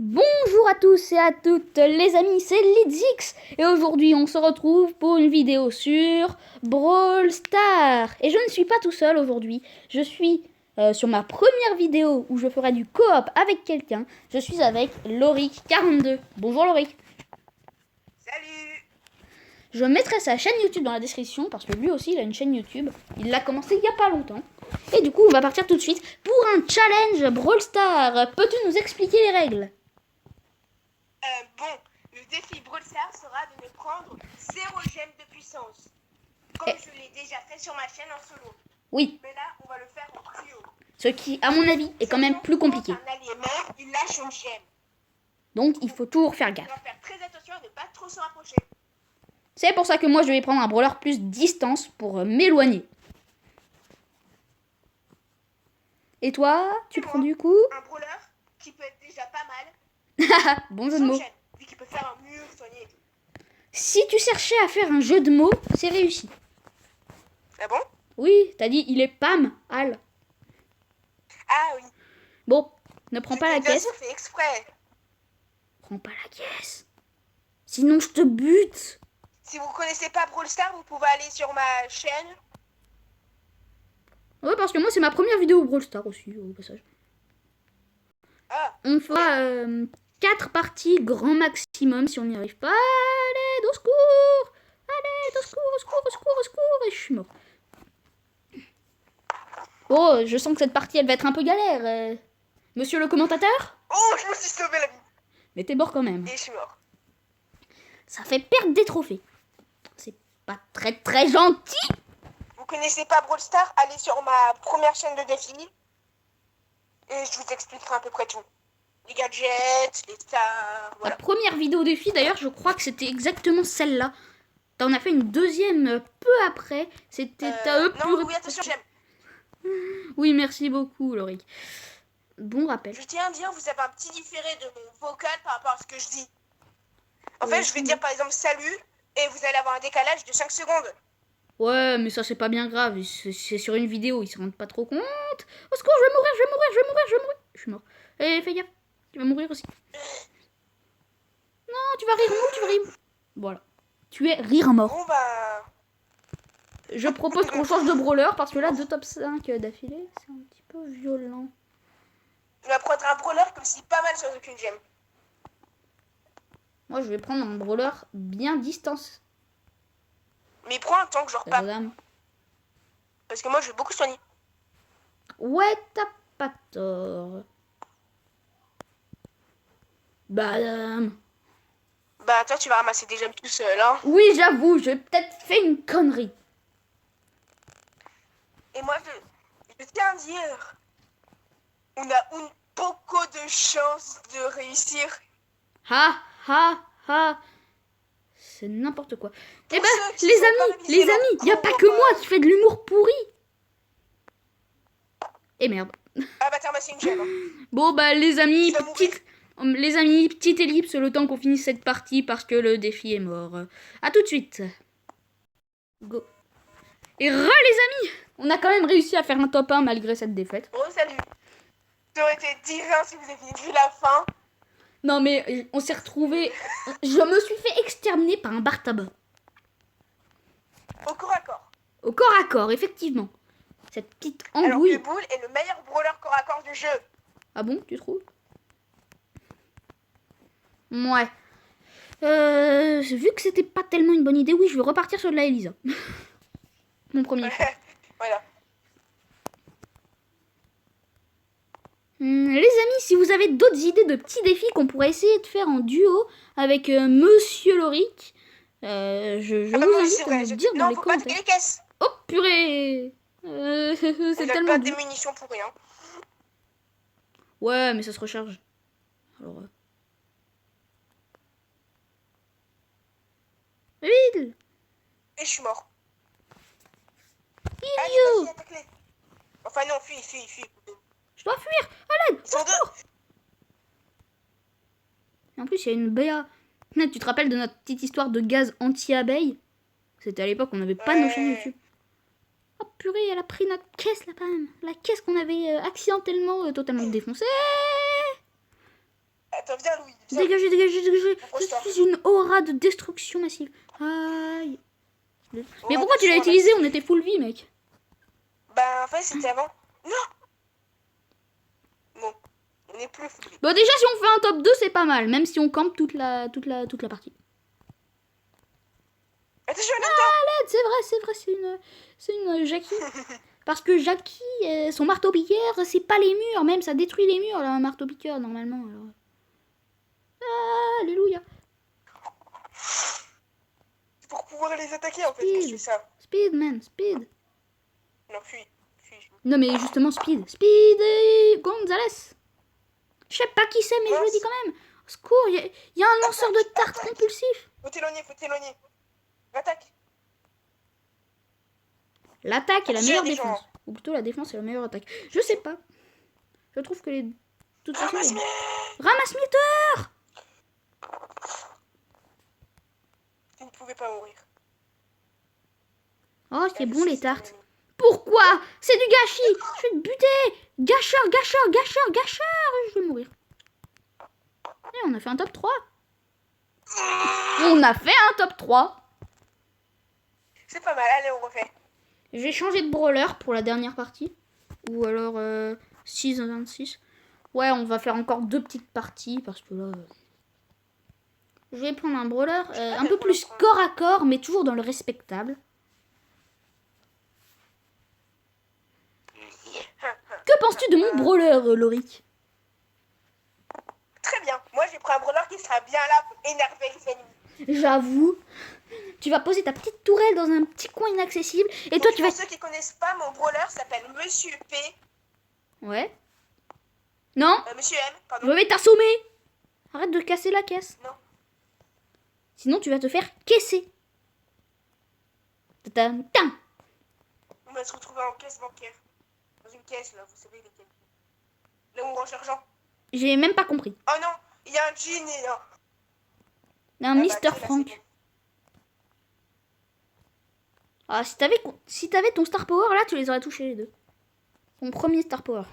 Bonjour à tous et à toutes les amis, c'est Lidzix et aujourd'hui on se retrouve pour une vidéo sur Brawl Stars. Et je ne suis pas tout seul aujourd'hui, je suis sur ma première vidéo où je ferai du coop avec quelqu'un. Je suis avec Loric42. Bonjour Loric. Salut. Je mettrai sa chaîne YouTube dans la description parce que lui aussi il a une chaîne YouTube. Il l'a commencé il n'y a pas longtemps. Et du coup on va partir tout de suite pour un challenge Brawl Stars. Peux-tu nous expliquer les règles ? Bon, le défi Brawl Stars sera de me prendre 0 gemmes de puissance. Comme je l'ai déjà fait sur ma chaîne en solo. Oui. Mais là, on va le faire en trio. Ce qui, à mon avis, est quand même plus compliqué. Quand un allié meurt, il lâche une gemme. Donc, il faut toujours faire On gaffe. doit faire très attention à ne pas trop se rapprocher. C'est pour ça que moi, je vais prendre un brawler plus distance pour m'éloigner. Et toi, tu prends du coup Un brawler qui peut être déjà pas mal. Bon jeu de mots. Gemme, vu qu'il peut faire un mur soigné et tout. Si tu cherchais à faire un jeu de mots, c'est réussi. Ah bon? Oui, t'as dit, il est Pam, Al. Ah oui. Bon, ne prends pas la caisse. J'ai fait exprès. Prends pas la caisse. Sinon, je te bute. Si vous connaissez pas Brawl Stars, vous pouvez aller sur ma chaîne. Ouais, parce que moi, c'est ma première vidéo Brawl Stars aussi, au passage. Ah. On fera 4 parties grand maximum si on n'y arrive pas. Allez, au secours! Allez, au secours, au secours, au secours, au secours! Et je suis mort. Oh, je sens que cette partie, elle va être un peu galère. Monsieur le commentateur? Oh, je me suis sauvé la vie. Mais t'es mort quand même. Et je suis mort. Ça fait perdre des trophées. C'est pas très très gentil. Vous connaissez pas Brawl Stars? Allez sur ma première chaîne de défi. Et je vous expliquerai à peu près tout. Les gadgets, les stars, voilà. La première vidéo défi, d'ailleurs, je crois que c'était exactement celle-là. T'en as fait une deuxième peu après. C'était à eux. Non, oui, attention, j'aime. Oui, merci beaucoup, Loric. Bon rappel. Je tiens à dire, vous avez un petit différé de mon vocal par rapport à ce que je dis. En fait, je vais dire par exemple salut et vous allez avoir un décalage de 5 secondes. Ouais, mais ça c'est pas bien grave. C'est sur une vidéo, ils se rendent pas trop compte. Au secours, je vais mourir, je vais mourir, je vais mourir, je vais mourir. Je suis mort. Eh, fais gaffe, tu vas mourir aussi. Non, tu vas rire en mort, tu vas rire. Voilà. Tu es rire en mort. Bon bah... Je propose qu'on change de brawler parce que là, 2 top 5 d'affilée, c'est un petit peu violent. Je vais prendre un brawler comme si pas mal sur aucune gemme. Moi, je vais prendre un brawler bien distance. Mais prends un temps que je repars. Dame. Parce que moi, je vais beaucoup soigner. Ouais, t'as pas tort. Badam. Bah toi, tu vas ramasser des gemmes tout seul, hein. Oui, j'avoue, j'ai peut-être fait une connerie. Et moi, je tiens à dire, on a une beaucoup de chance de réussir. Ha, ha, ha. C'est n'importe quoi. Eh ben, ceux qui les sont pas amis, révisés il n'y a pas que moi qui fais de l'humour pourri. Et merde. Ah bah t'as ramassé une gemme. Hein. Bon, bah, les amis, Tu vas mourir. petite ellipse le temps qu'on finisse cette partie parce que le défi est mort. À tout de suite. Go. Et les amis, on a quand même réussi à faire un top 1 malgré cette défaite. Oh salut. Ça aurait été divin si vous aviez vu la fin. Non mais on s'est retrouvés. Je me suis fait exterminer par un bar tabac. Au corps à corps. Au corps à corps, effectivement. Cette petite Alors embrouille. que Bull est le meilleur brawler corps à corps du jeu. Ah bon, tu trouves? Ouais. Vu que c'était pas tellement une bonne idée, oui, je vais repartir sur de la Elisa. Mon premier choix. Voilà. Les amis, si vous avez d'autres idées de petits défis qu'on pourrait essayer de faire en duo avec Monsieur Loric, je vous invite à me dire dans les commentaires. Les caisses. Oh purée. C'est tellement pas dur. des munitions pour rien. Ouais, mais ça se recharge. Alors. Vite. Et je suis mort. Idiot. Allez, attaque-les. Enfin non, fuis. Je dois fuir. À l'aide. Ils sont deux. En plus, il y a une BA. Tu te rappelles de notre petite histoire de gaz anti-abeille? C'était à l'époque, on n'avait pas nos chaînes YouTube. Oh purée, elle a pris notre caisse là, quand même. La caisse qu'on avait accidentellement totalement défoncée. Attends, viens, Louis. Viens. Dégagez, dégagez, dégagez. Brawl Je Stars. suis une aura de destruction massive. Aïe. Mais Aura pourquoi de tu l'as soin utilisé? massive. On était full vie, mec. Bah, en fait, c'était avant. Non. Bon, on n'est plus fou. Bon, déjà, si on fait un top 2, c'est pas mal. Même si on campe toute la partie. Attention, C'est une Jackie. Parce que Jackie, son marteau-piqueur, c'est pas les murs, même ça détruit les murs, là, un marteau-piqueur, normalement. Alors. Alléluia. c'est pour pouvoir les attaquer en fait que je fais ça. Speed, man, speed. Non, fuis. Non, mais justement, speed. Speed et Gonzalez. Je sais pas qui c'est, mais je le dis quand même. Au secours, il y a un lanceur de tarte compulsif. Faut t'éloigner. Attaque. L'attaque est la J'ai meilleure des défense. gens. Ou plutôt la défense est la meilleure attaque. Je sais pas. Je trouve que les... Toutes façon, Ramasse-moi. Ramasse-Mitter. Tu ne pouvais pas mourir. Oh, c'est bon les tartes. Pourquoi? C'est du gâchis. Je vais te buter. Gâcheur. Je vais mourir. Et on a fait un top 3. On a fait un top 3. C'est pas mal, allez, on refait. Je vais changer de brawler pour la dernière partie. Ou alors 6-26. Ouais, on va faire encore 2 petites parties parce que là... Je vais prendre un brawler un peu plus corps à corps, mais toujours dans le respectable. Que penses-tu de mon brawler, Loric? Très bien. Moi, j'ai pris un brawler qui sera bien là pour énerver les ennemis. J'avoue. Tu vas poser ta petite tourelle dans un petit coin inaccessible. Et toi, tu vas... Pour ceux qui connaissent pas, mon brawler s'appelle Monsieur P. Ouais. Non, Monsieur M, pardon. je vais t'assommer. Arrête de casser la caisse. Non. Sinon, tu vas te faire caisser. Tadam, tam. On va se retrouver en caisse bancaire. Dans une caisse, là, vous savez lesquelles. Là où on range l'argent. J'ai même pas compris. Oh non, il y a un genie là. Un Mister Frank. Ah, si t'avais ton Star Power, là, tu les aurais touchés les deux. Ton premier Star Power.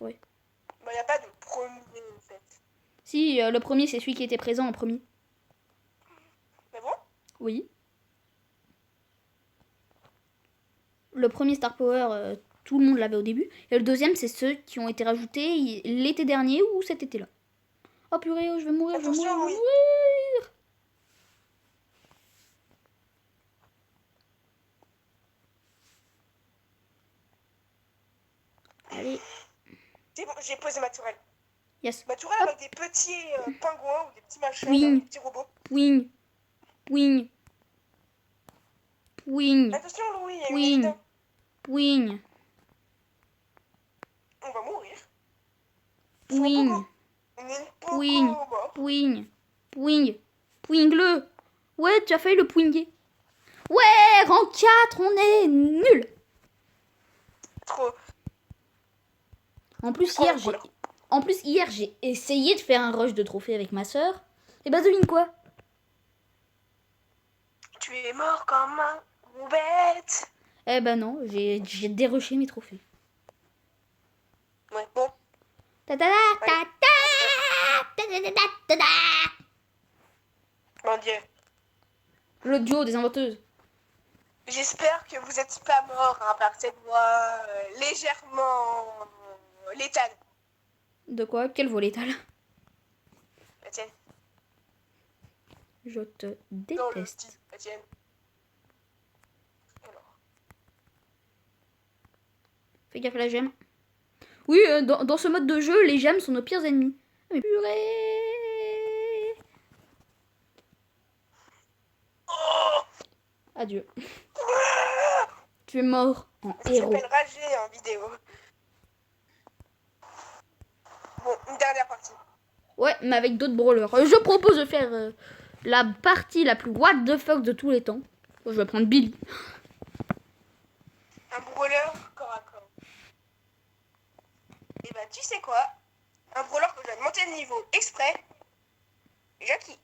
Ouais. Bah, il n'y a pas de premier en fait. Si, le premier, c'est celui qui était présent en premier. Mais bon. Oui. Le premier Star Power, tout le monde l'avait au début. Et le deuxième, c'est ceux qui ont été rajoutés l'été dernier ou cet été-là. Oh purée, oh, je vais mourir, je vais Attention, mourir. Allez, C'est bon, j'ai posé ma tourelle. yes. Ma tourelle avec des petits pingouins ou des petits machins, Oui. là, des petits robots. Pouing. Pouing. Pouing. Attention, Louis, il y a une Oui. évidence. Pouing. On va mourir. Pouing. On est beaucoup Pouing. morts. Pouing. Pouing. Pouing-le. Ouais, tu as failli le pouinguer. Ouais, rang 4, on est nul. Trop. En plus, Oh, voilà. hier, j'ai essayé de faire un rush de trophée avec ma sœur. Et bah, devine quoi? Tu es mort comme un gros bête. Eh ben non, j'ai dérushé mes trophées. Ouais, bon. Ta ta ta ta ta ta ta ta ta. Mon Dieu. Le duo des inventeuses. J'espère que vous n'êtes pas mort hein, par cette voix légèrement létale. De quoi? Quelle voix létale? La tienne. Je te Dans le déteste. petit. La tienne. Alors. Fais gaffe à la gemme. Oui, dans ce mode de jeu, les gemmes sont nos pires ennemis. Mais purée! Oh, Adieu. Tu es mort en ça héros. s'appelle rager en vidéo. Bon, une dernière partie. Ouais, mais avec d'autres brawlers. Je propose de faire la partie la plus what the fuck de tous les temps. Je vais prendre Billy. Un brawler corps à corps. Et bah, tu sais quoi? Un brawler que je viens de monter de niveau exprès. Jackie.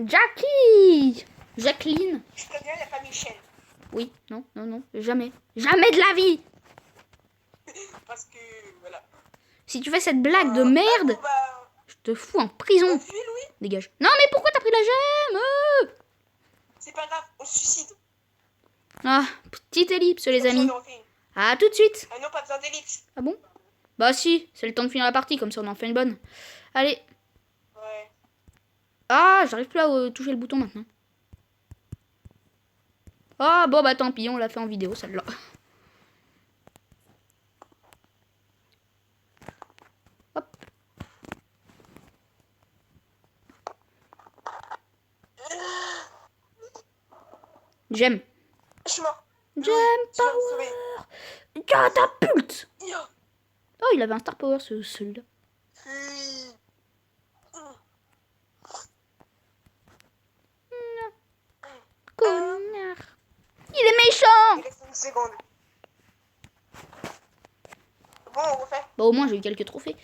Jackie! Jacqueline. Je préviens, il n'y a pas Michel. Oui, non, non, non, jamais. Jamais de la vie! Parce que, voilà. Si tu fais cette blague de merde, Bah, te fous en prison. Fuis, Louis. Dégage. Non, mais pourquoi t'as pris la gemme? C'est pas grave, on se suicide. Ah, petite ellipse, les Comme ça, amis. on en fait une. À tout de suite. Ah non, pas besoin d'ellipse. Ah bon? Bah si, c'est le temps de finir la partie, comme ça on en fait une bonne. Allez. Ouais. Ah, j'arrive plus à toucher le bouton maintenant. Ah bon bah tant pis, on l'a fait en vidéo celle-là. Hop. J'aime. Je suis mort. J'aime Tu vas me power. sauver. Catapulte. Yo. Oh, il avait un star power celui-là. Fuis. Connard. Il est méchant. Il reste une seconde. Bon, on refait. Bah au moins j'ai eu quelques trophées.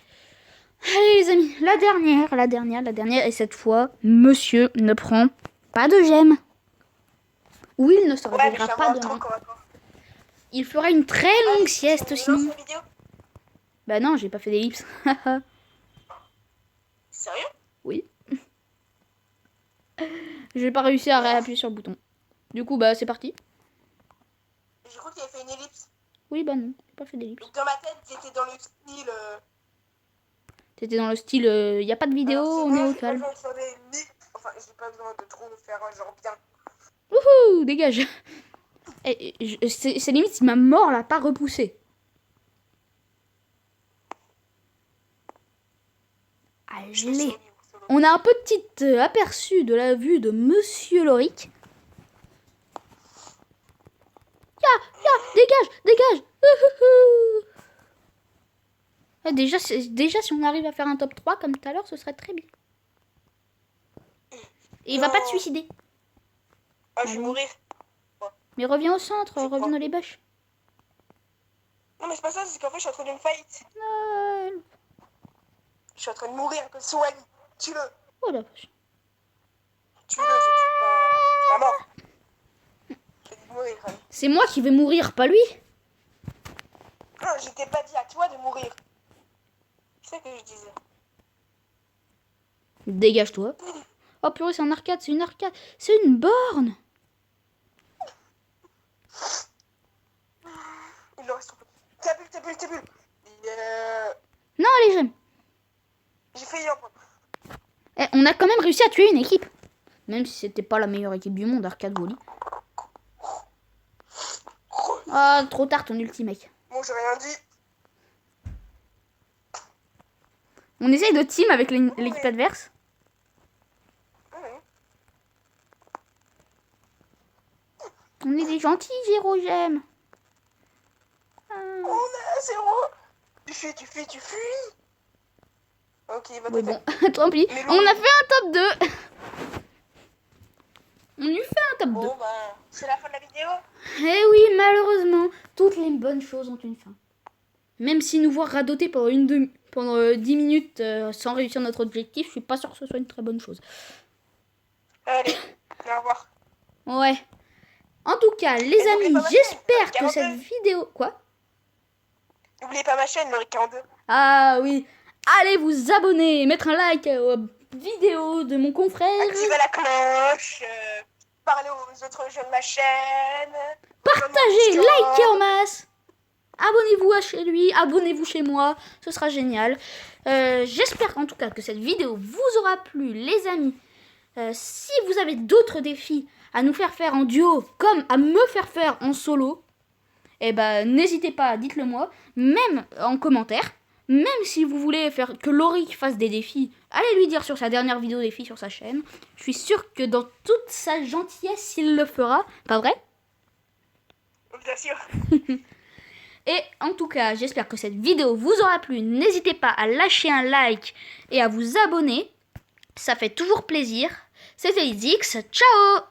Allez les amis, la dernière. Et cette fois, monsieur ne prend pas de gemme. Ou il ne se Ouais, mais réveillera j'ai pas un demain. truc, on va pas. Il fera une très longue sieste Tu sinon. lances la vidéo. Bah non, j'ai pas fait d'ellipse. Sérieux? Oui. J'ai pas réussi à réappuyer sur le bouton. Du coup, bah c'est parti. J'ai cru qu'il avait fait une ellipse. Oui, bah non, j'ai pas fait d'ellipse. Donc dans ma tête, j'étais dans le style. T'étais dans le style, y a pas de vidéo, Alors, on est au j'ai pas calme. besoin de faire des ellipses. Enfin, j'ai pas besoin de trop faire un genre bien. Wouhou, dégage. C'est limite si ma mort l'a pas repoussé. Allez. On a un petit aperçu de la vue de Monsieur Loric. Dégage. Déjà, si on arrive à faire un top 3 comme tout à l'heure, ce serait très bien. Et il va pas te suicider. Ah, je vais mourir. Mais reviens au centre, reviens dans les bûches. Non, mais c'est pas ça, c'est qu'en fait, je suis en train d'une fight. Euh, Je suis en train de mourir que Swally. Tue-le. Oh la vache. Tue-le, j'ai dit pas mort. J'ai dit de mourir. Hein. C'est moi qui vais mourir, pas lui. Non, je t'ai pas dit à toi de mourir. C'est ça que je disais. Dégage-toi. Oh purée, c'est un arcade, c'est une arcade. C'est une borne. Il en reste trop peu. Ta bulle. Non, allez, j'aime. J'ai failli en prendre. On a quand même réussi à tuer une équipe. Même si c'était pas la meilleure équipe du monde, Arcade Volley. Ah, trop tard ton ultimate. Bon, j'ai rien dit. On essaye de team avec l'équipe adverse. Ouais. On est des gentils, Zéro, j'aime. On est à 0. Tu fuis. Ok, va Oui, te bon, faire. tant pis. Mais On a fait un top 2. On lui fait un top 2. Bon, bah, c'est la fin de la vidéo. Eh oui, malheureusement, toutes les bonnes choses ont une fin. Même si nous voir radoter pendant 10 minutes sans réussir notre objectif, je suis pas sûr que ce soit une très bonne chose. Allez, au revoir. Ouais. En tout cas, les n'oubliez amis, pas ma j'espère chaîne, que cette 42. vidéo... Quoi? N'oubliez pas ma chaîne, Loric 42. Ah oui. Allez vous abonner, mettre un like aux vidéos de mon confrère. Activez la cloche. Parlez aux autres jeunes de ma chaîne. Partagez, Rejoignez mon likez en Discord. masse. Abonnez-vous à chez lui, abonnez-vous chez moi, ce sera génial. J'espère en tout cas que cette vidéo vous aura plu, les amis. Si vous avez d'autres défis à nous faire faire en duo, comme à me faire faire en solo, eh ben n'hésitez pas, dites-le moi, même en commentaire. Même si vous voulez faire que Loric fasse des défis, allez lui dire sur sa dernière vidéo défi sur sa chaîne. Je suis sûre que dans toute sa gentillesse, il le fera. Pas vrai? Bien sûr. Et en tout cas, j'espère que cette vidéo vous aura plu. N'hésitez pas à lâcher un like et à vous abonner. Ça fait toujours plaisir. C'était Izix. Ciao!